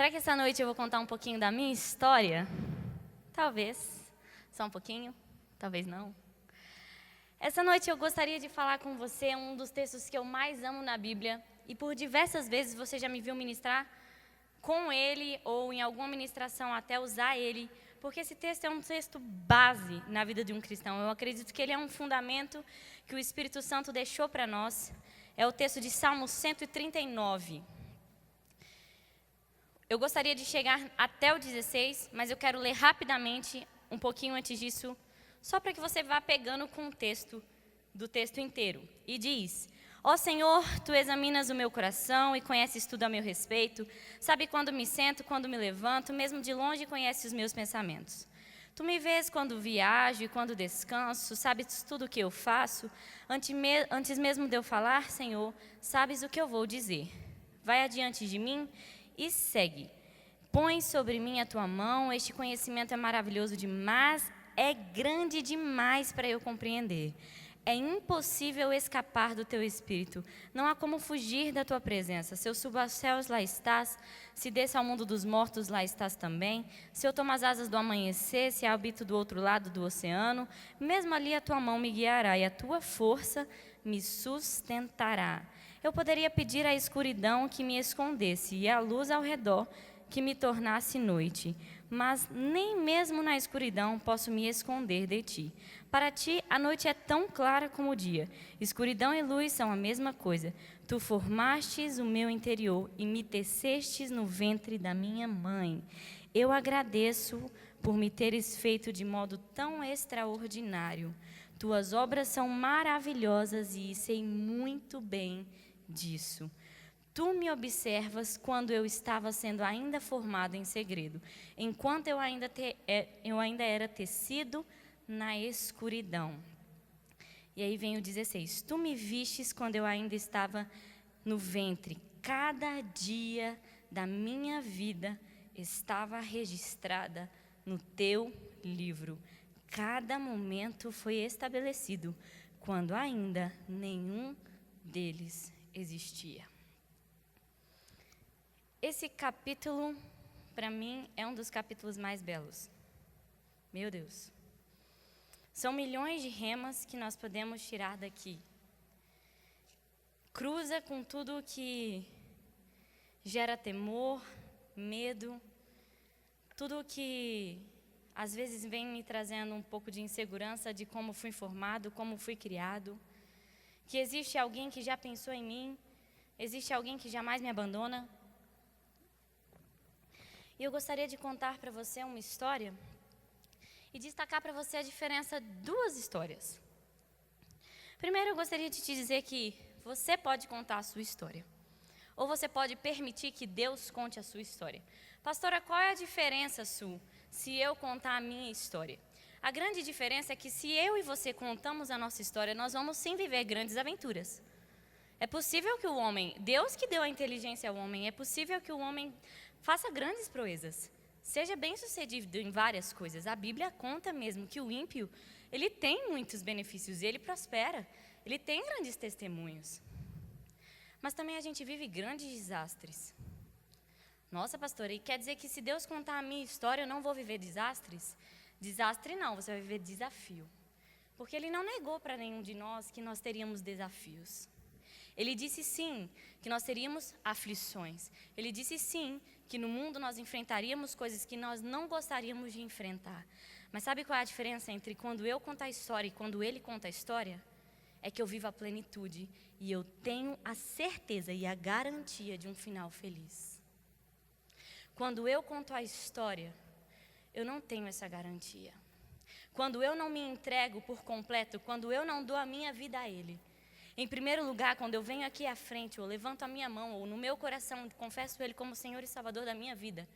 Será que essa noite eu vou contar um pouquinho da minha história? Talvez. Só um pouquinho? Talvez não. Essa noite eu gostaria de falar com você um dos textos que eu mais amo na Bíblia. E por diversas vezes você já me viu ministrar com ele ou em alguma ministração até usar ele. Porque esse texto é um texto base na vida de um cristão. Eu acredito que ele é um fundamento que o Espírito Santo deixou para nós. É o texto de Salmo 139. Eu gostaria de chegar até o 16, mas eu quero ler rapidamente, um pouquinho antes disso, só para que você vá pegando o contexto do texto inteiro. E diz: Ó Senhor, Tu examinas o meu coração e conheces tudo a meu respeito. Sabe quando me sento, quando me levanto, mesmo de longe conheces os meus pensamentos. Tu me vês quando viajo e quando descanso, sabes tudo o que eu faço. Antes mesmo de eu falar, Senhor, sabes o que eu vou dizer. Vai adiante de mim e segue. Põe sobre mim a tua mão, este conhecimento é maravilhoso demais, é grande demais para eu compreender. É impossível escapar do teu espírito, não há como fugir da tua presença. Se eu subo aos céus, lá estás, se desço ao mundo dos mortos, lá estás também. Se eu tomo as asas do amanhecer, se habito do outro lado do oceano, mesmo ali a tua mão me guiará e a tua força me sustentará. Eu poderia pedir à escuridão que me escondesse e à luz ao redor que me tornasse noite, mas nem mesmo na escuridão posso me esconder de ti. Para ti, a noite é tão clara como o dia. Escuridão e luz são a mesma coisa. Tu formastes o meu interior e me tecestes no ventre da minha mãe. Eu agradeço por me teres feito de modo tão extraordinário. Tuas obras são maravilhosas e sei muito bem disso. Tu me observas quando eu estava sendo ainda formado em segredo, enquanto eu ainda era tecido na escuridão. E aí vem o 16. Tu me vistes quando eu ainda estava no ventre. Cada dia da minha vida estava registrada no teu livro. Cada momento foi estabelecido quando ainda nenhum deles existia. Esse capítulo, para mim, é um dos capítulos mais belos. Meu Deus. São milhões de remas que nós podemos tirar daqui. Cruza com tudo que gera temor, medo, tudo que às vezes vem me trazendo um pouco de insegurança de como fui formado, como fui criado. Que existe alguém que já pensou em mim, existe alguém que jamais me abandona. E eu gostaria de contar para você uma história e destacar para você a diferença de duas histórias. Primeiro, eu gostaria de te dizer que você pode contar a sua história, ou você pode permitir que Deus conte a sua história. Pastora, qual é a diferença, Su, se eu contar a minha história? A grande diferença é que se eu e você contamos a nossa história, nós vamos sim viver grandes aventuras. É possível que o homem, Deus que deu a inteligência ao homem, é possível que o homem faça grandes proezas, seja bem-sucedido em várias coisas. A Bíblia conta mesmo que o ímpio, ele tem muitos benefícios, ele prospera, ele tem grandes testemunhos. Mas também a gente vive grandes desastres. Nossa, pastora, e quer dizer que se Deus contar a minha história, eu não vou viver desastres? Desastre não, você vai viver desafio. Porque Ele não negou para nenhum de nós que nós teríamos desafios. Ele disse sim, que nós teríamos aflições. Ele disse sim, que no mundo nós enfrentaríamos coisas que nós não gostaríamos de enfrentar. Mas sabe qual é a diferença entre quando eu conto a história e quando Ele conta a história? É que eu vivo a plenitude e eu tenho a certeza e a garantia de um final feliz. Quando eu conto a história, eu não tenho essa garantia. Quando eu não me entrego por completo, quando eu não dou a minha vida a Ele, em primeiro lugar, quando eu venho aqui à frente, eu levanto a minha mão, ou no meu coração, confesso Ele como Senhor e Salvador da minha vida,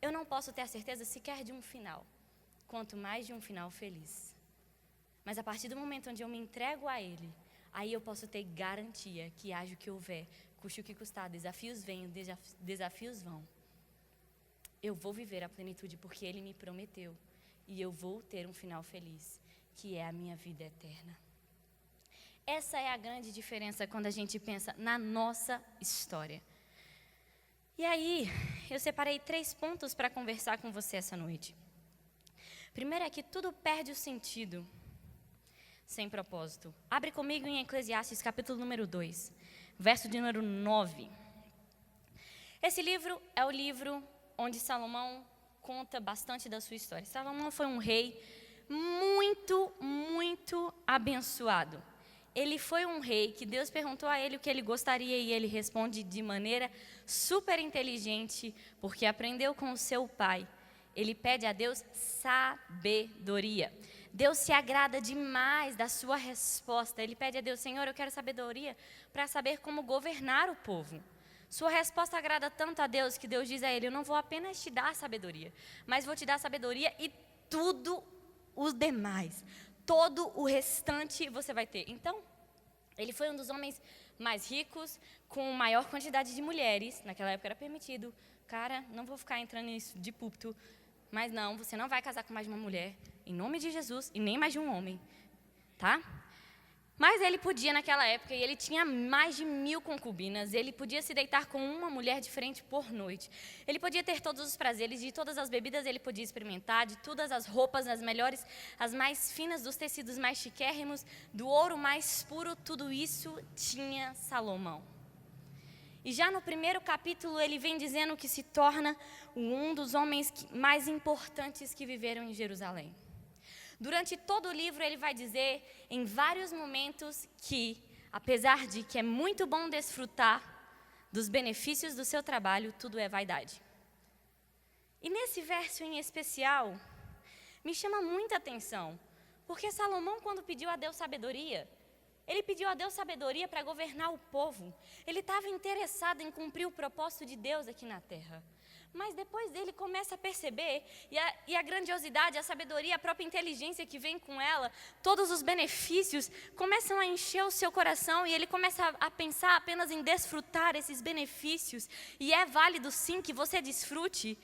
eu não posso ter a certeza sequer de um final, quanto mais de um final feliz. Mas a partir do momento onde eu me entrego a Ele, aí eu posso ter garantia que haja o que houver, custe o que custar, desafios venham, desafios vão. Eu vou viver a plenitude porque Ele me prometeu, e eu vou ter um final feliz, que é a minha vida eterna. Essa é a grande diferença quando a gente pensa na nossa história. E aí, eu separei 3 pontos para conversar com você essa noite. Primeiro é que tudo perde o sentido sem propósito. Abre comigo em Eclesiastes, capítulo número 2, verso de número 9. Esse livro é o livro onde Salomão conta bastante da sua história. Salomão foi um rei muito, muito abençoado. Ele foi um rei que Deus perguntou a ele o que ele gostaria e ele responde de maneira super inteligente, porque aprendeu com o seu pai. Ele pede a Deus sabedoria. Deus se agrada demais da sua resposta. Ele pede a Deus: Senhor, eu quero sabedoria para saber como governar o povo. Sua resposta agrada tanto a Deus que Deus diz a ele: eu não vou apenas te dar sabedoria, mas vou te dar sabedoria e tudo os demais, todo o restante você vai ter. Então, ele foi um dos homens mais ricos, com maior quantidade de mulheres. Naquela época era permitido. Cara, não vou ficar entrando nisso de púlpito, mas não, você não vai casar com mais de uma mulher, em nome de Jesus, e nem mais de um homem, tá? Mas ele podia naquela época, e ele tinha mais de 1000 concubinas, ele podia se deitar com uma mulher diferente por noite. Ele podia ter todos os prazeres, de todas as bebidas ele podia experimentar, de todas as roupas, as melhores, as mais finas, dos tecidos mais chiquérrimos, do ouro mais puro, tudo isso tinha Salomão. E já no primeiro capítulo ele vem dizendo que se torna um dos homens mais importantes que viveram em Jerusalém. Durante todo o livro ele vai dizer em vários momentos que, apesar de que é muito bom desfrutar dos benefícios do seu trabalho, tudo é vaidade. E nesse verso em especial, me chama muita atenção, porque Salomão, quando pediu a Deus sabedoria, ele pediu a Deus sabedoria para governar o povo. Ele estava interessado em cumprir o propósito de Deus aqui na terra. Mas depois ele começa a perceber, e a grandiosidade, a sabedoria, a própria inteligência que vem com ela, todos os benefícios começam a encher o seu coração, e ele começa a pensar apenas em desfrutar esses benefícios. E é válido sim que você desfrute.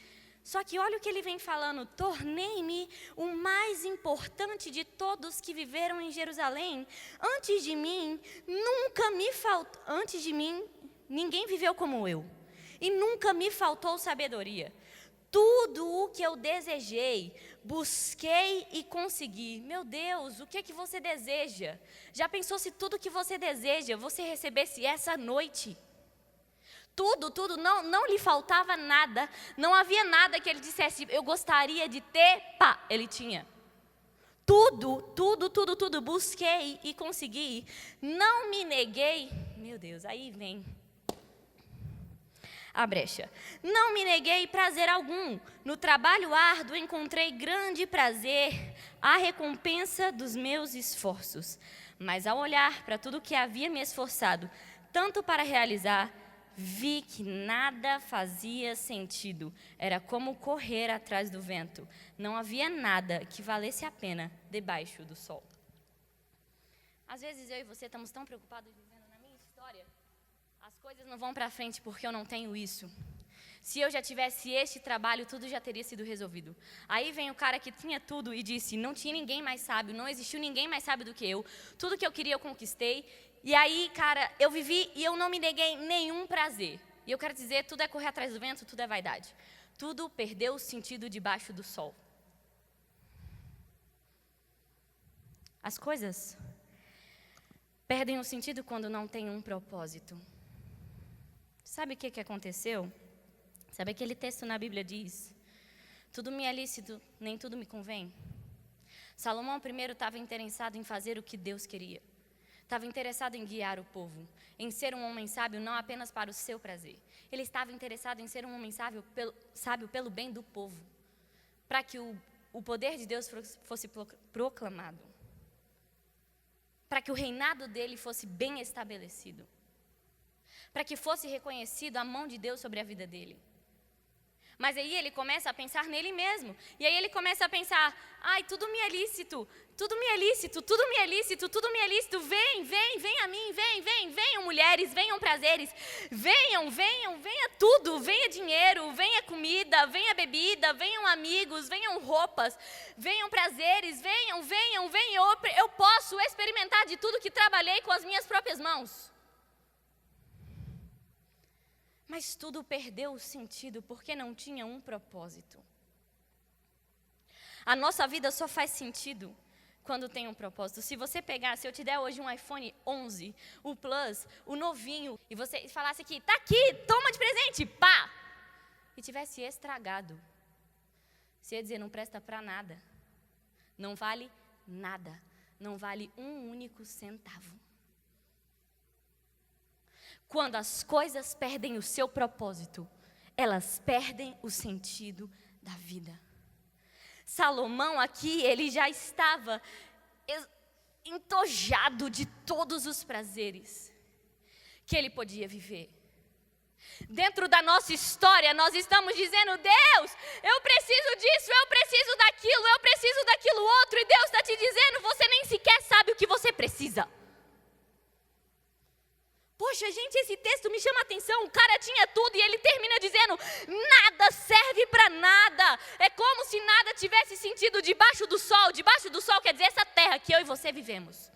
Só que olha o que ele vem falando: tornei-me o mais importante de todos que viveram em Jerusalém. Antes de mim, ninguém viveu como eu. E nunca me faltou sabedoria. Tudo o que eu desejei, busquei e consegui. Meu Deus, o que é que você deseja? Já pensou se tudo que você deseja, você recebesse essa noite? Tudo, não lhe faltava nada. Não havia nada que ele dissesse: eu gostaria de ter, pá, ele tinha. Tudo, busquei e consegui. Não me neguei. Meu Deus, aí vem a brecha. Não me neguei prazer algum. No trabalho árduo encontrei grande prazer, a recompensa dos meus esforços. Mas ao olhar para tudo que havia me esforçado, tanto para realizar, vi que nada fazia sentido. Era como correr atrás do vento. Não havia nada que valesse a pena debaixo do sol. Às vezes eu e você estamos tão preocupados dizendo: na minha história, as coisas não vão para frente porque eu não tenho isso. Se eu já tivesse este trabalho, tudo já teria sido resolvido. Aí vem o cara que tinha tudo e disse: não tinha ninguém mais sábio, não existiu ninguém mais sábio do que eu. Tudo que eu queria eu conquistei. E aí, cara, eu vivi e eu não me neguei nenhum prazer. E eu quero dizer, tudo é correr atrás do vento, tudo é vaidade. Tudo perdeu o sentido debaixo do sol. As coisas perdem o sentido quando não tem um propósito. Sabe o que aconteceu? Sabe aquele texto na Bíblia diz: tudo me é lícito, nem tudo me convém. Salomão primeiro estava interessado em fazer o que Deus queria. Estava interessado em guiar o povo, em ser um homem sábio não apenas para o seu prazer. Ele estava interessado em ser um homem sábio pelo bem do povo, para que o poder de Deus fosse proclamado, para que o reinado dele fosse bem estabelecido, para que fosse reconhecido a mão de Deus sobre a vida dele. Mas aí ele começa a pensar nele mesmo. E aí ele começa a pensar: ai, tudo me é lícito, tudo me é lícito, tudo me é lícito, tudo me é lícito. Vem a mim, venham mulheres, venham prazeres, venha tudo, venha dinheiro, venha comida, venha bebida, venham amigos, venham roupas, venham prazeres, venham, eu posso experimentar de tudo que trabalhei com as minhas próprias mãos. Mas tudo perdeu o sentido porque não tinha um propósito. A nossa vida só faz sentido quando tem um propósito. Se você pegar, se eu te der hoje um iPhone 11, o Plus, o novinho, e você falasse que tá aqui, toma de presente, pá! E tivesse estragado, você ia dizer, não presta pra nada. Não vale nada. Não vale um único centavo. Quando as coisas perdem o seu propósito, elas perdem o sentido da vida. Salomão aqui, ele já estava entojado de todos os prazeres que ele podia viver. Dentro da nossa história, nós estamos dizendo, Deus, eu preciso disso, eu preciso daquilo outro. E Deus está te dizendo, você nem sequer sabe o que você precisa. Poxa, gente, esse texto me chama a atenção. O cara tinha tudo e ele termina dizendo, nada serve para nada. É como se nada tivesse sentido debaixo do sol. Debaixo do sol quer dizer essa terra que eu e você vivemos.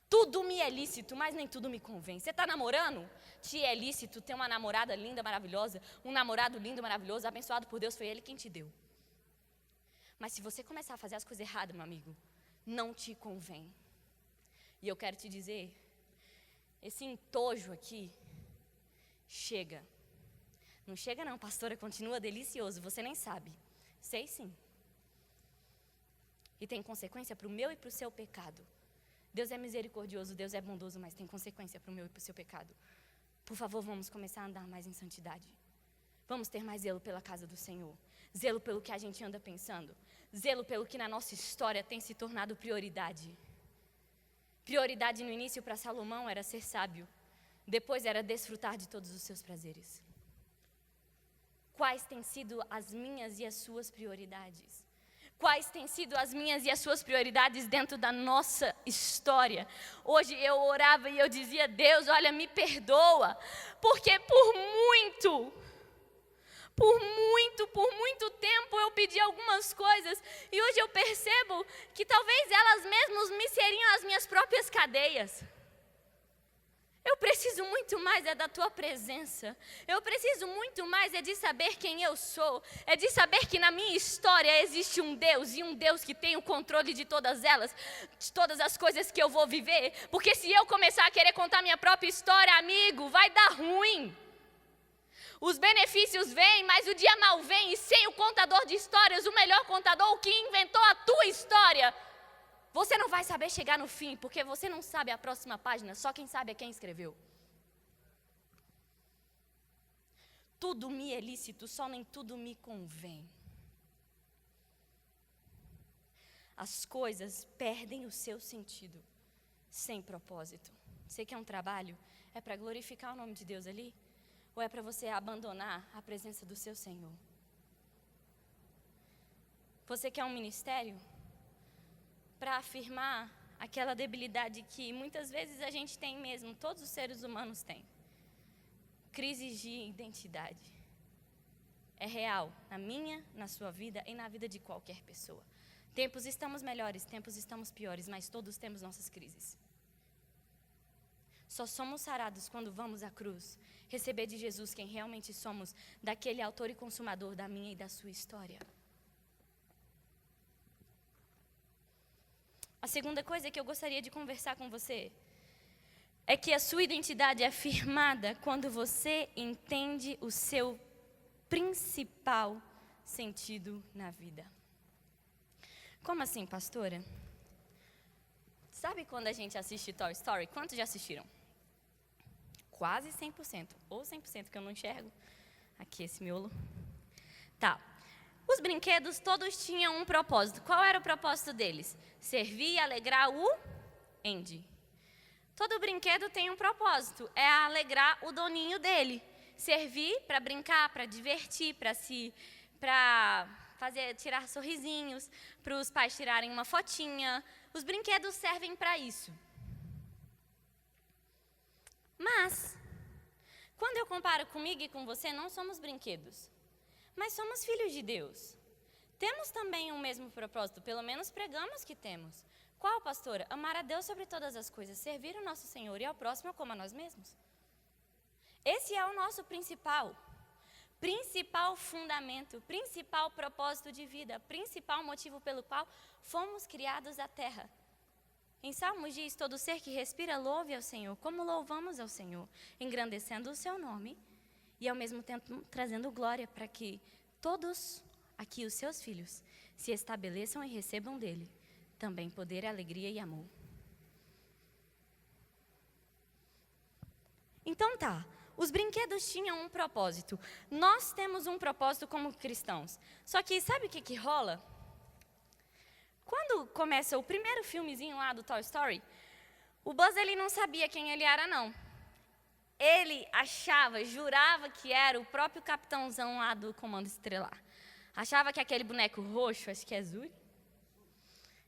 Tudo me é lícito, mas nem tudo me convém. Você está namorando? Te é lícito ter uma namorada linda, maravilhosa, um namorado lindo, maravilhoso, abençoado por Deus, foi Ele quem te deu. Mas se você começar a fazer as coisas erradas, meu amigo, não te convém. E eu quero te dizer, esse entojo aqui, chega. Não chega não, pastora, continua delicioso, você nem sabe. Sei sim. E tem consequência para o meu e para o seu pecado. Deus é misericordioso, Deus é bondoso, mas tem consequência para o meu e para o seu pecado. Por favor, vamos começar a andar mais em santidade. Vamos ter mais zelo pela casa do Senhor. Zelo pelo que a gente anda pensando. Zelo pelo que na nossa história tem se tornado prioridade. Prioridade no início para Salomão era ser sábio. Depois era desfrutar de todos os seus prazeres. Quais têm sido as minhas e as suas prioridades? Quais têm sido as minhas e as suas prioridades dentro da nossa história? Hoje eu orava e eu dizia, Deus, olha, me perdoa, porque por muito tempo eu pedi algumas coisas e hoje eu percebo que talvez elas mesmas me seriam as minhas próprias cadeias. Eu preciso muito mais é da tua presença. Eu preciso muito mais é de saber quem eu sou. É de saber que na minha história existe um Deus e um Deus que tem o controle de todas elas, de todas as coisas que eu vou viver. Porque se eu começar a querer contar minha própria história, amigo, vai dar ruim. Os benefícios vêm, mas o dia mal vem. E sem o contador de histórias, o melhor contador, o que inventou a tua história, você não vai saber chegar no fim, porque você não sabe a próxima página, só quem sabe é quem escreveu. Tudo me é lícito, só nem tudo me convém. As coisas perdem o seu sentido sem propósito. Você quer um trabalho? É para glorificar o nome de Deus ali? Ou é para você abandonar a presença do seu Senhor? Você quer um ministério? Para afirmar aquela debilidade que muitas vezes a gente tem mesmo, todos os seres humanos têm. Crises de identidade. É real na minha, na sua vida e na vida de qualquer pessoa. Tempos estamos melhores, tempos estamos piores, mas todos temos nossas crises. Só somos sarados quando vamos à cruz, receber de Jesus quem realmente somos, daquele autor e consumador da minha e da sua história. A segunda coisa que eu gostaria de conversar com você é que a sua identidade é firmada quando você entende o seu principal sentido na vida. Como assim, pastora? Sabe quando a gente assiste Toy Story? Quantos já assistiram? Quase 100%, ou 100% que eu não enxergo. Aqui esse miolo. Tá. Os brinquedos todos tinham um propósito. Qual era o propósito deles? Servir e alegrar o Andy. Todo brinquedo tem um propósito, é alegrar o doninho dele. Servir para brincar, para divertir, para tirar sorrisinhos, para os pais tirarem uma fotinha. Os brinquedos servem para isso. Mas, quando eu comparo comigo e com você, não somos brinquedos. Mas somos filhos de Deus. Temos também o mesmo propósito, pelo menos pregamos que temos. Qual, pastora? Amar a Deus sobre todas as coisas, servir o nosso Senhor e ao próximo como a nós mesmos. Esse é o nosso principal fundamento, principal propósito de vida, principal motivo pelo qual fomos criados à terra. Em Salmos diz, todo ser que respira louve ao Senhor, como louvamos ao Senhor, engrandecendo o seu nome e ao mesmo tempo trazendo glória para que todos aqui, os seus filhos, se estabeleçam e recebam dele também poder, alegria e amor. Então tá, os brinquedos tinham um propósito. Nós temos um propósito como cristãos. Só que sabe o que rola? Quando começa o primeiro filmezinho lá do Toy Story, o Buzz ele não sabia quem ele era, não. Ele achava, jurava que era o próprio capitãozão lá do Comando Estelar. Achava que aquele boneco roxo, acho que é Zuri,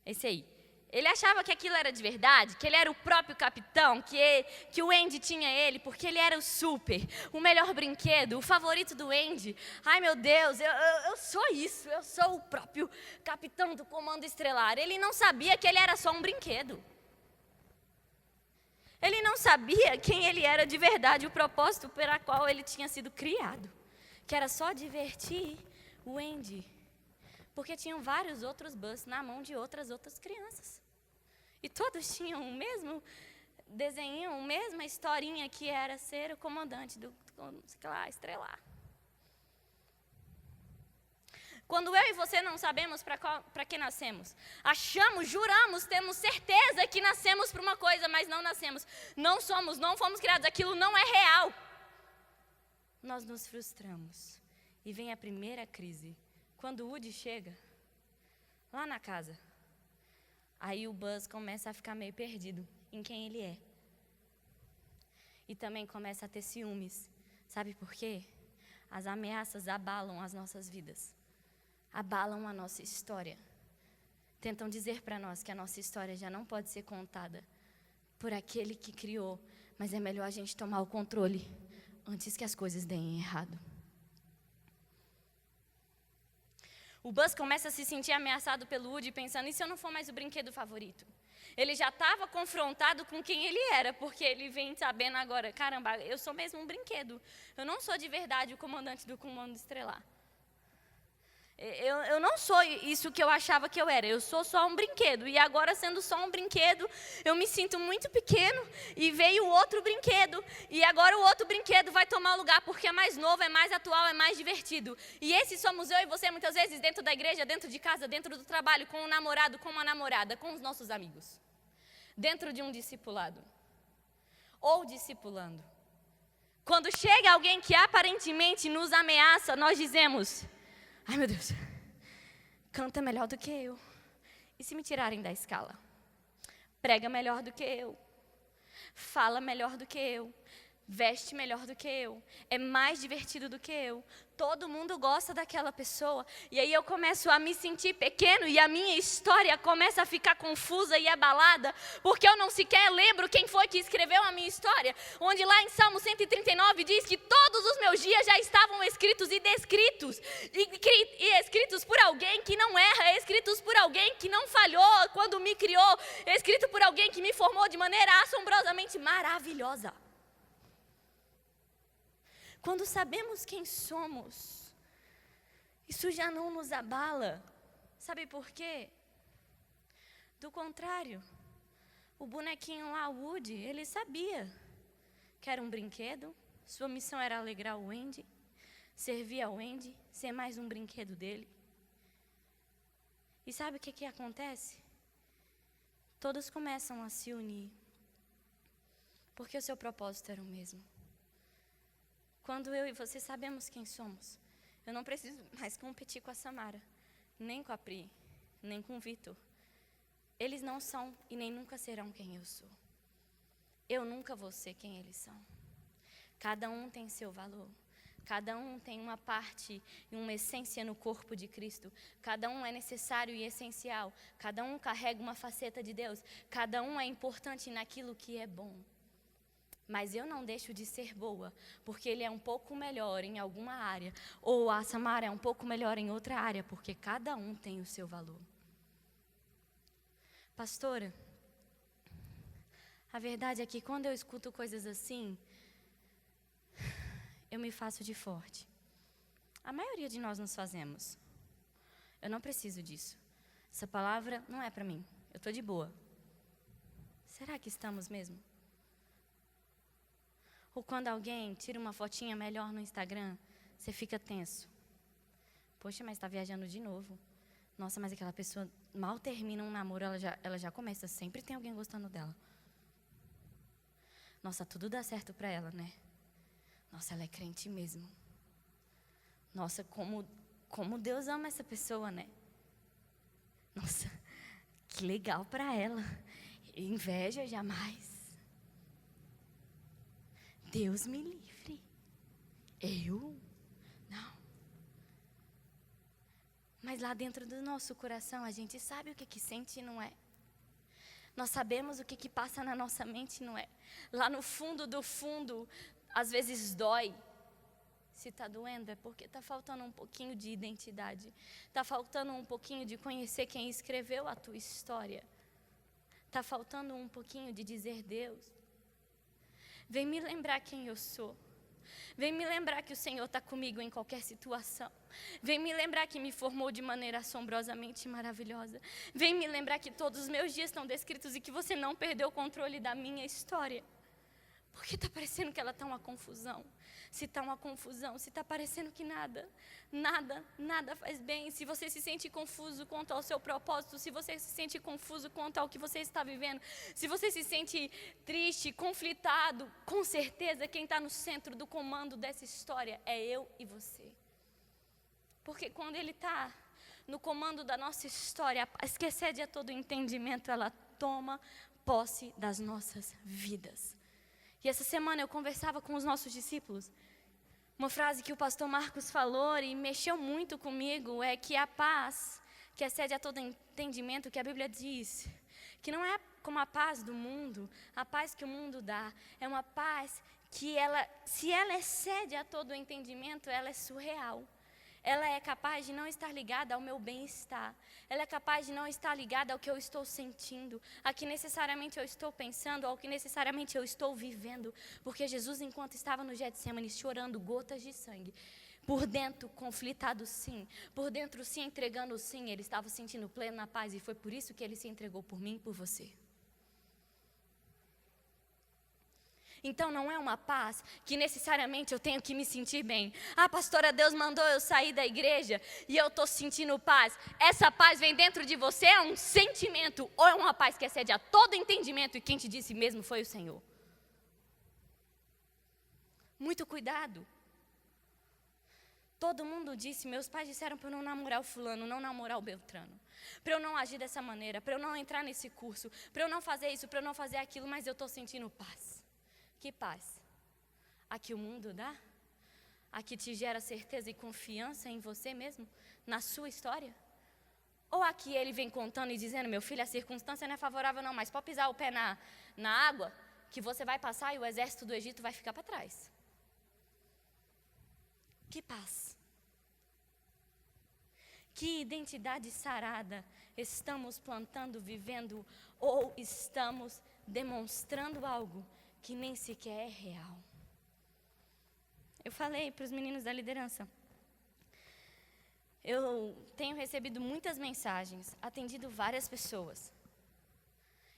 esse aí. Ele achava que aquilo era de verdade, que ele era o próprio capitão, que o Andy tinha ele, porque ele era o super, o melhor brinquedo, o favorito do Andy. Ai, meu Deus, eu sou isso, eu sou o próprio capitão do Comando Estelar. Ele não sabia que ele era só um brinquedo. Ele não sabia quem ele era de verdade, o propósito para qual ele tinha sido criado, que era só divertir o Andy. Porque tinham vários outros Buzz na mão de outras crianças. E todos tinham o mesmo desenho, a mesma historinha que era ser o comandante do Estelar. Quando eu e você não sabemos para que nascemos, achamos, juramos, temos certeza que nascemos para uma coisa, mas não nascemos. Não fomos criados, aquilo não é real. Nós nos frustramos. E vem a primeira crise. Quando o Woody chega, lá na casa, aí o Buzz começa a ficar meio perdido em quem ele é. E também começa a ter ciúmes. Sabe por quê? As ameaças abalam as nossas vidas. Abalam a nossa história. Tentam dizer para nós que a nossa história já não pode ser contada por aquele que criou. Mas é melhor a gente tomar o controle antes que as coisas deem errado. O Buzz começa a se sentir ameaçado pelo Woody, pensando, e se eu não for mais o brinquedo favorito? Ele já estava confrontado com quem ele era, porque ele vem sabendo agora, caramba, eu sou mesmo um brinquedo. Eu não sou de verdade o comandante do Comando Estelar. Eu não sou isso que eu achava que eu era, eu sou só um brinquedo. E agora, sendo só um brinquedo, eu me sinto muito pequeno e veio outro brinquedo. E agora o outro brinquedo vai tomar o lugar, porque é mais novo, é mais atual, é mais divertido. E esse somos eu e você, muitas vezes, dentro da igreja, dentro de casa, dentro do trabalho, com o namorado, com a namorada, com os nossos amigos. Dentro de um discipulado. Ou discipulando. Quando chega alguém que aparentemente nos ameaça, nós dizemos... Ai, meu Deus, canta melhor do que eu. E se me tirarem da escala? Prega melhor do que eu. Fala melhor do que eu. Veste melhor do que eu. É mais divertido do que eu. Todo mundo gosta daquela pessoa. E aí eu começo a me sentir pequeno e a minha história começa a ficar confusa e abalada, porque eu não sequer lembro quem foi que escreveu a minha história. Onde lá em Salmo 139 diz que todos os meus dias já estavam escritos e descritos. E escritos por alguém que não erra, escritos por alguém que não falhou quando me criou, escrito por alguém que me formou de maneira assombrosamente maravilhosa. Quando sabemos quem somos, isso já não nos abala. Sabe por quê? Do contrário, o bonequinho lá, o Woody, ele sabia que era um brinquedo, sua missão era alegrar o Andy, servir ao Andy, ser mais um brinquedo dele. E sabe o que acontece? Todos começam a se unir, porque o seu propósito era o mesmo. Quando eu e você sabemos quem somos, eu não preciso mais competir com a Samara, nem com a Pri, nem com o Vitor. Eles não são e nem nunca serão quem eu sou. Eu nunca vou ser quem eles são. Cada um tem seu valor. Cada um tem uma parte e uma essência no corpo de Cristo. Cada um é necessário e essencial. Cada um carrega uma faceta de Deus. Cada um é importante naquilo que é bom. Mas eu não deixo de ser boa, porque ele é um pouco melhor em alguma área, ou a Samara é um pouco melhor em outra área, porque cada um tem o seu valor. Pastora, a verdade é que quando eu escuto coisas assim, eu me faço de forte. A maioria de nós nos fazemos. Eu não preciso disso. Essa palavra não é para mim. Eu estou de boa. Será que estamos mesmo? Ou quando alguém tira uma fotinha melhor no Instagram, você fica tenso. Poxa, mas está viajando de novo. Nossa, mas aquela pessoa mal termina um namoro, ela já começa. Sempre tem alguém gostando dela. Nossa, tudo dá certo para ela, né? Nossa, ela é crente mesmo. Nossa, como Deus ama essa pessoa, né? Nossa, que legal para ela. Inveja jamais. Deus me livre. Eu? Não. Mas lá dentro do nosso coração, a gente sabe o que sente e não é. Nós sabemos o que passa na nossa mente, não é? Lá no fundo do fundo, às vezes dói. Se está doendo é porque está faltando um pouquinho de identidade. Está faltando um pouquinho de conhecer quem escreveu a tua história. Está faltando um pouquinho de dizer: Deus, vem me lembrar quem eu sou. Vem me lembrar que o Senhor está comigo em qualquer situação. Vem me lembrar que me formou de maneira assombrosamente maravilhosa. Vem me lembrar que todos os meus dias estão descritos e que você não perdeu o controle da minha história. Porque está parecendo que ela está uma confusão. Se está uma confusão, se está parecendo que nada faz bem. Se você se sente confuso quanto ao seu propósito, se você se sente confuso quanto ao que você está vivendo, se você se sente triste, conflitado, com certeza quem está no centro do comando dessa história é eu e você. Porque quando Ele está no comando da nossa história, a paz que excede a todo entendimento, ela toma posse das nossas vidas. E essa semana eu conversava com os nossos discípulos. Uma frase que o pastor Marcos falou e mexeu muito comigo é que a paz que excede a todo entendimento, que a Bíblia diz, que não é como a paz do mundo, a paz que o mundo dá, é uma paz que se ela excede a todo entendimento, ela é surreal. Ela é capaz de não estar ligada ao meu bem-estar. Ela é capaz de não estar ligada ao que eu estou sentindo, a que necessariamente eu estou pensando, ao que necessariamente eu estou vivendo. Porque Jesus, enquanto estava no Getsemane chorando gotas de sangue, por dentro conflitado sim, por dentro se entregando sim, ele estava sentindo plena paz e foi por isso que ele se entregou por mim e por você. Então não é uma paz que necessariamente eu tenho que me sentir bem. Ah, pastora, Deus mandou eu sair da igreja e eu estou sentindo paz. Essa paz vem dentro de você, é um sentimento ou é uma paz que excede a todo entendimento e quem te disse mesmo foi o Senhor. Muito cuidado. Todo mundo disse, meus pais disseram para eu não namorar o fulano, não namorar o Beltrano. Para eu não agir dessa maneira, para eu não entrar nesse curso, para eu não fazer isso, para eu não fazer aquilo, mas eu estou sentindo paz. Que paz? A que o mundo dá? A que te gera certeza e confiança em você mesmo? Na sua história? Ou a que ele vem contando e dizendo, meu filho, a circunstância não é favorável não, mas pode pisar o pé na água, que você vai passar e o exército do Egito vai ficar para trás. Que paz? Que identidade sarada estamos plantando, vivendo, ou estamos demonstrando algo que nem sequer é real? Eu falei para os meninos da liderança. Eu tenho recebido muitas mensagens, atendido várias pessoas.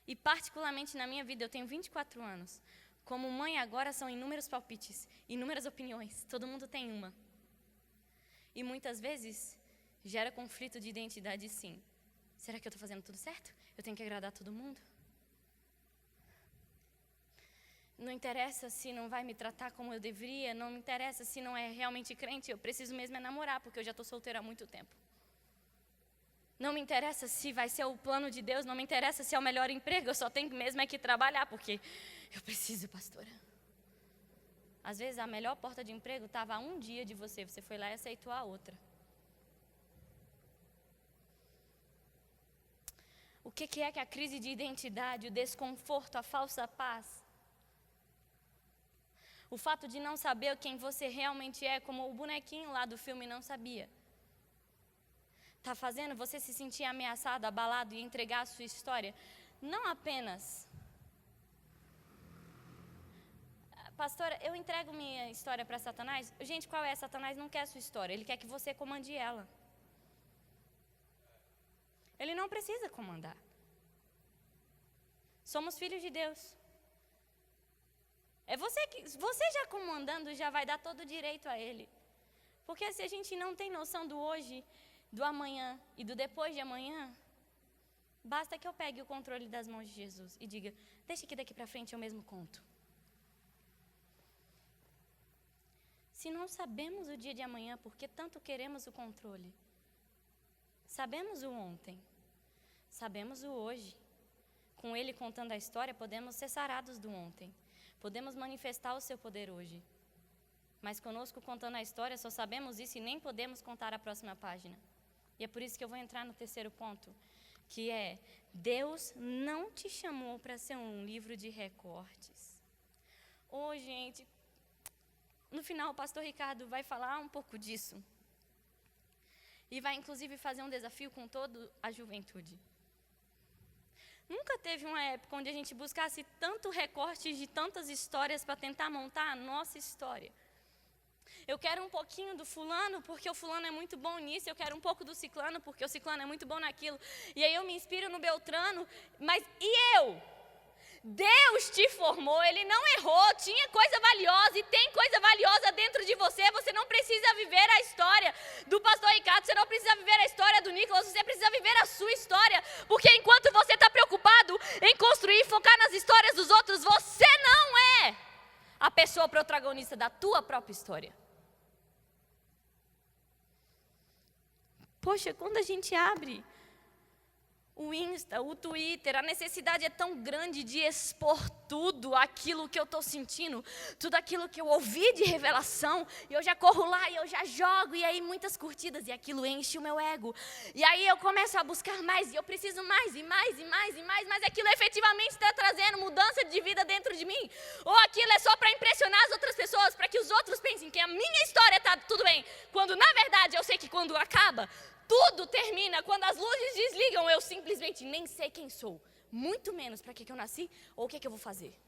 E particularmente na minha vida, eu tenho 24 anos. Como mãe agora são inúmeros palpites, inúmeras opiniões, todo mundo tem uma. E muitas vezes gera conflito de identidade sim. Será que eu estou fazendo tudo certo? Eu tenho que agradar todo mundo? Não interessa se não vai me tratar como eu deveria, não me interessa se não é realmente crente, eu preciso mesmo é namorar, porque eu já estou solteira há muito tempo. Não me interessa se vai ser o plano de Deus, não me interessa se é o melhor emprego, eu só tenho mesmo é que trabalhar, porque eu preciso, pastora. Às vezes a melhor porta de emprego estava a um dia de você foi lá e aceitou a outra. O que é que a crise de identidade, o desconforto, a falsa paz? O fato de não saber quem você realmente é, como o bonequinho lá do filme não sabia. está fazendo você se sentir ameaçado, abalado e entregar a sua história. Não apenas, pastora, eu entrego minha história para Satanás. Gente, qual é? Satanás não quer a sua história, ele quer que você comande ela. Ele não precisa comandar. Somos filhos de Deus. É você já comandando já vai dar todo o direito a ele. Porque se a gente não tem noção do hoje, do amanhã e do depois de amanhã, basta que eu pegue o controle das mãos de Jesus e diga, deixa que daqui para frente eu mesmo conto. Se não sabemos o dia de amanhã, por que tanto queremos o controle? Sabemos o ontem, sabemos o hoje. Com ele contando a história, podemos ser sarados do ontem. Podemos manifestar o seu poder hoje. Mas conosco contando a história, só sabemos isso e nem podemos contar a próxima página. E é por isso que eu vou entrar no terceiro ponto, que é, Deus não te chamou para ser um livro de recortes. Gente, no final o pastor Ricardo vai falar um pouco disso. E vai inclusive fazer um desafio com toda a juventude. Nunca teve uma época onde a gente buscasse tanto recorte de tantas histórias para tentar montar a nossa história. Eu quero um pouquinho do fulano, porque o fulano é muito bom nisso. Eu quero um pouco do ciclano, porque o ciclano é muito bom naquilo. E aí eu me inspiro no Beltrano. Mas e eu? Deus te formou, Ele não errou. Tinha coisa valiosa e tem coisa valiosa dentro de você. Você não precisa viver a história do pastor Ricardo. Você não precisa viver a história do Nicolas. Você precisa viver a sua história. Porque enquanto você está preocupado em construir e focar nas histórias dos outros, você não é a pessoa protagonista da tua própria história. Poxa, quando a gente abre o Insta, o Twitter, a necessidade é tão grande de expor tudo aquilo que eu estou sentindo, tudo aquilo que eu ouvi de revelação, e eu já corro lá e eu já jogo, e aí muitas curtidas, e aquilo enche o meu ego. E aí eu começo a buscar mais, e eu preciso mais, e mais, e mais, e mais, mas aquilo efetivamente está trazendo mudança de vida dentro de mim? Ou aquilo é só para impressionar as outras pessoas, para que os outros pensem que a minha história está tudo bem, quando na verdade eu sei que quando acaba, tudo termina, quando as luzes desligam, eu simplesmente nem sei quem sou. Muito menos para que eu nasci ou o que eu vou fazer.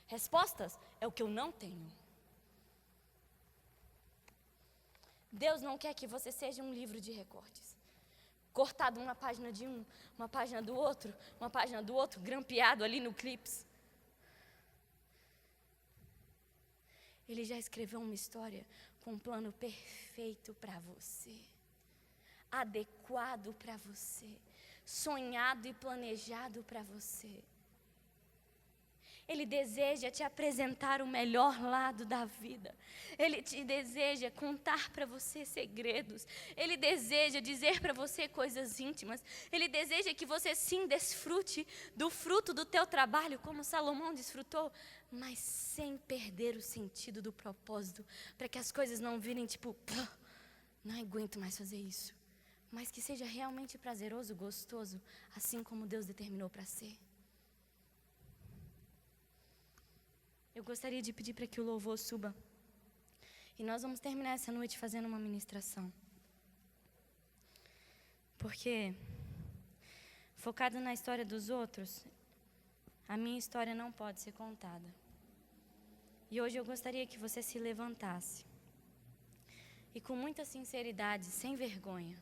Respostas é o que eu não tenho. Deus não quer que você seja um livro de recortes. Cortado uma página de um, uma página do outro, grampeado ali no clips. Ele já escreveu uma história com um plano perfeito para você. Adequado para você, sonhado e planejado para você. Ele deseja te apresentar o melhor lado da vida. Ele te deseja contar para você segredos. Ele deseja dizer para você coisas íntimas. Ele deseja que você sim desfrute do fruto do teu trabalho, como Salomão desfrutou, mas sem perder o sentido do propósito, para que as coisas não virem tipo, não aguento mais fazer isso. Mas que seja realmente prazeroso, gostoso, assim como Deus determinou para ser. Eu gostaria de pedir para que o louvor suba. E nós vamos terminar essa noite fazendo uma ministração. Porque, focado na história dos outros, a minha história não pode ser contada. E hoje eu gostaria que você se levantasse. E com muita sinceridade, sem vergonha,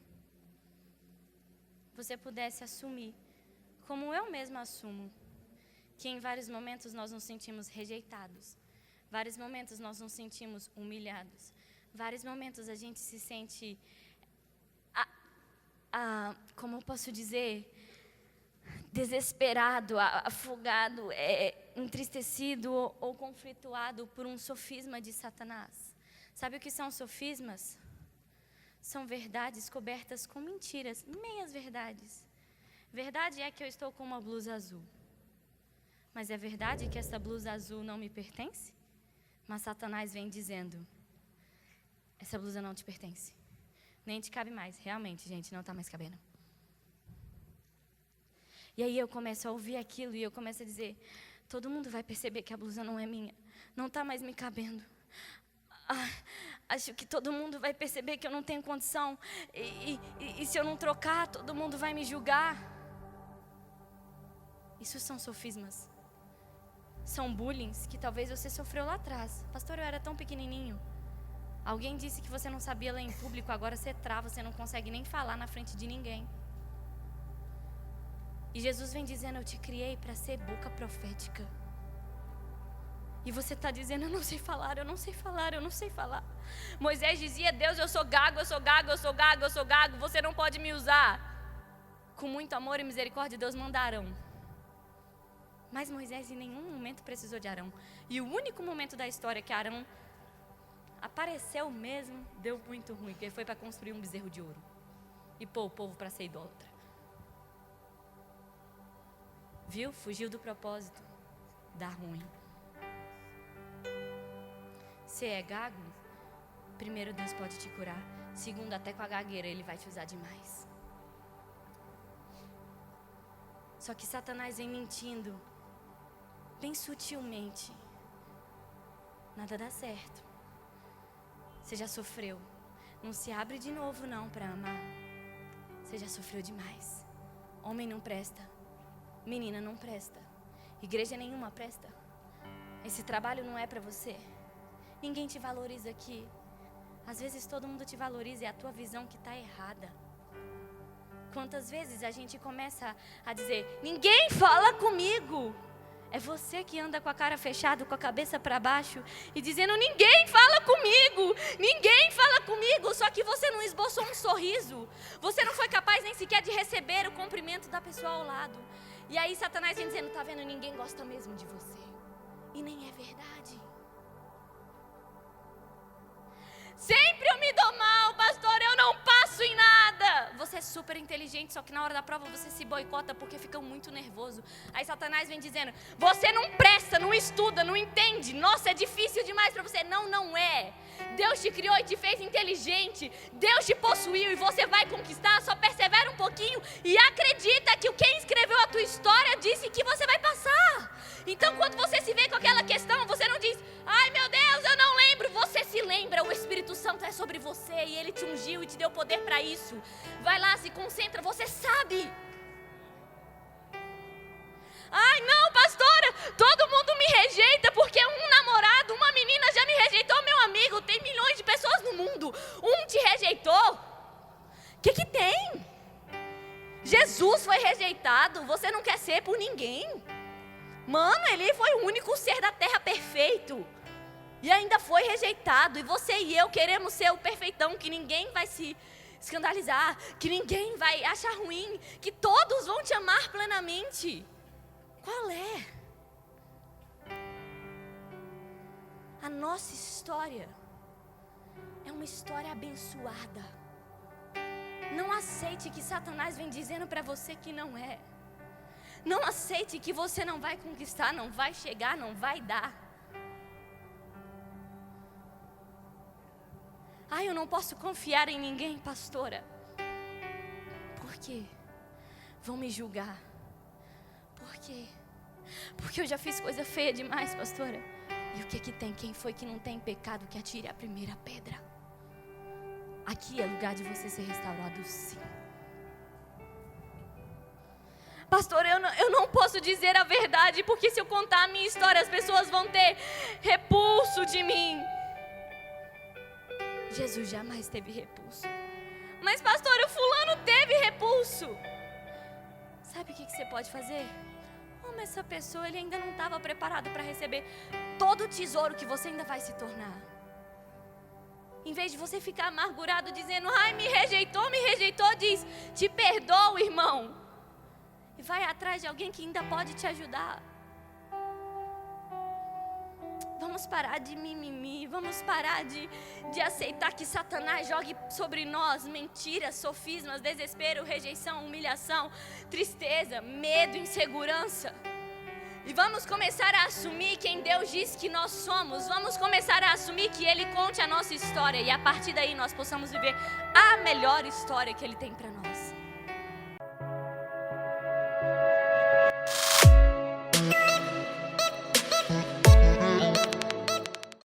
você pudesse assumir, como eu mesma assumo, que em vários momentos nós nos sentimos rejeitados, vários momentos nós nos sentimos humilhados, vários momentos a gente se sente, como eu posso dizer, desesperado, afogado, entristecido ou conflituado por um sofisma de Satanás. Sabe o que são sofismas? São verdades cobertas com mentiras, meias verdades. Verdade é que eu estou com uma blusa azul. Mas é verdade que essa blusa azul não me pertence? Mas Satanás vem dizendo, essa blusa não te pertence. Nem te cabe mais. Realmente, gente, não está mais cabendo. E aí eu começo a ouvir aquilo e eu começo a dizer, todo mundo vai perceber que a blusa não é minha. Não está mais me cabendo. Acho que todo mundo vai perceber que eu não tenho condição. E se eu não trocar, todo mundo vai me julgar. Isso são sofismas. São bullying que talvez você sofreu lá atrás. Pastor, eu era tão pequenininho. Alguém disse que você não sabia ler em público, agora você trava, você não consegue nem falar na frente de ninguém. E Jesus vem dizendo, eu te criei para ser boca profética. E você está dizendo, eu não sei falar, eu não sei falar, eu não sei falar. Moisés dizia, Deus, eu sou gago, eu sou gago, eu sou gago, eu sou gago, você não pode me usar. Com muito amor e misericórdia, Deus manda Arão. Mas Moisés em nenhum momento precisou de Arão. E o único momento da história que Arão apareceu mesmo, deu muito ruim, porque ele foi para construir um bezerro de ouro. E pôr o povo para ser idólatra. Viu? Fugiu do propósito. Dá ruim. Você é gago? Primeiro, Deus pode te curar. Segundo, até com a gagueira Ele vai te usar demais. Só que Satanás vem mentindo bem sutilmente. Nada dá certo. Você já sofreu. Não se abre de novo não para amar. Você já sofreu demais. Homem não presta. Menina não presta. Igreja nenhuma presta. Esse trabalho não é para você. Ninguém te valoriza aqui. Às vezes todo mundo te valoriza, é a tua visão que está errada. Quantas vezes a gente começa a dizer, ninguém fala comigo. É você que anda com a cara fechada, com a cabeça para baixo e dizendo, ninguém fala comigo, ninguém fala comigo. Só que você não esboçou um sorriso. Você não foi capaz nem sequer de receber o cumprimento da pessoa ao lado. E aí Satanás vem dizendo, tá vendo, ninguém gosta mesmo de você. E nem é verdade. Sempre eu me dou mal, pastor, eu não passo em nada. Você é super inteligente, só que na hora da prova você se boicota porque fica muito nervoso. Aí Satanás vem dizendo, você não presta, não estuda, não entende. Nossa, é difícil demais para você. Não, não é. Deus te criou e te fez inteligente. Deus te possuiu e você vai conquistar. Só persevera um pouquinho e acredita que quem escreveu a tua história disse que você vai passar. Então quando você se vê com aquela questão, você não diz, ai meu Deus, eu não lembro. Você se lembra, o Espírito Santo é sobre você e Ele te ungiu e te deu poder para isso. Vai lá, se concentra, você sabe. Ai não, pastora, todo mundo me rejeita porque um namorado, uma menina já me rejeitou. Meu amigo, tem milhões de pessoas no mundo, um te rejeitou. O que tem? Jesus foi rejeitado, você não quer ser por ninguém. Mano, Ele foi o único ser da terra perfeito. E ainda foi rejeitado. E você e eu queremos ser o perfeitão, que ninguém vai se escandalizar, que ninguém vai achar ruim, que todos vão te amar plenamente. Qual é? A nossa história é uma história abençoada. Não aceite que Satanás vem dizendo para você que não é. Não aceite que você não vai conquistar, não vai chegar, não vai dar. Ai, eu não posso confiar em ninguém, pastora. Por quê? Vão me julgar. Por quê? Porque eu já fiz coisa feia demais, pastora. E o que tem? Quem foi que não tem pecado que atire a primeira pedra? Aqui é lugar de você ser restaurado, sim. Pastor, eu não posso dizer a verdade, porque se eu contar a minha história, as pessoas vão ter repulso de mim. Jesus jamais teve repulso. Mas pastor, o fulano teve repulso. Sabe o que você pode fazer? Mas essa pessoa, ele ainda não estava preparado para receber todo o tesouro que você ainda vai se tornar. Em vez de você ficar amargurado dizendo, ai, me rejeitou, diz, te perdoo, irmão. E vai atrás de alguém que ainda pode te ajudar. Vamos parar de mimimi, vamos parar de aceitar que Satanás jogue sobre nós mentiras, sofismas, desespero, rejeição, humilhação, tristeza, medo, insegurança. E vamos começar a assumir quem Deus diz que nós somos. Vamos começar a assumir que Ele conte a nossa história e a partir daí nós possamos viver a melhor história que Ele tem para nós.